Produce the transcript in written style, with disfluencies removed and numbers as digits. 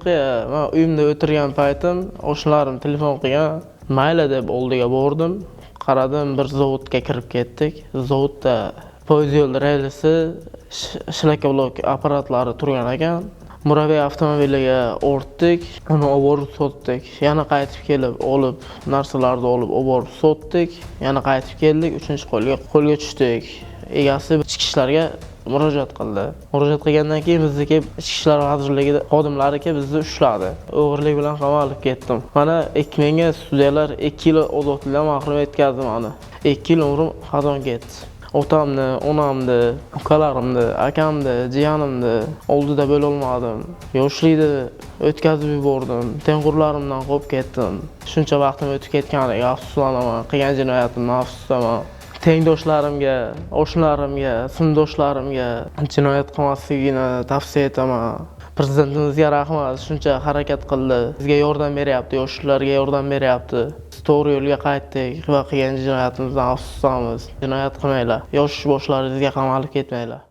men uyimda o'tirgan paytim o'shanlarim telefon qilgan. Mayli deb oldiga bordim. Qaradim, bir zavodga kirib ketdik. Zavodda poyezd yo'l relsi, shlakablok apparatlari turgan ekan. Murabiy avtomobiliga o'rtdik, uni oborib sotdik. Yana qaytib kelib, olib, narsalarni olib oborib sotdik. Yana qaytib keldik, 3-qo'lga tushdik. Egasi ichki ishlarga murojaat qildi. Murojaat qilgandan keyin bizniki ichki ishlar vazirligi xodimlari bizni ushladi. O'g'irlik bilan qamalib ketdim. Mana menga sudyalar 2 yil ozodlikdan mahrum etkazdi meni. 2 yil umrim xazon ketdi. Otamni, onamni, ukalarimni, akamni, jiyanimni oldida bo'la olmadim. Yoshlikni o'tkazib yubordim. Tengqurlarimdan qolib ketdim. Shuncha vaqtim o'tib ketganiga afsuslanaman. Qilgan jinoyatimdan afsuslanaman. Tengdoshlarimga, oshnalarimga, sinfdoshlarimga jinoyat qilmasligini tavsiya etaman. Prezidentimizga rahmat, shuncha harakat qildi. Bizga yordam beryapti, yoshlarga yordam beryapti. To'g'ri yo'lga qaytdik va qilgan jinoyatimizdan afsuslanamiz. Jinoyat qilmanglar. Yosh boshlaringizga qamalib ketmanglar.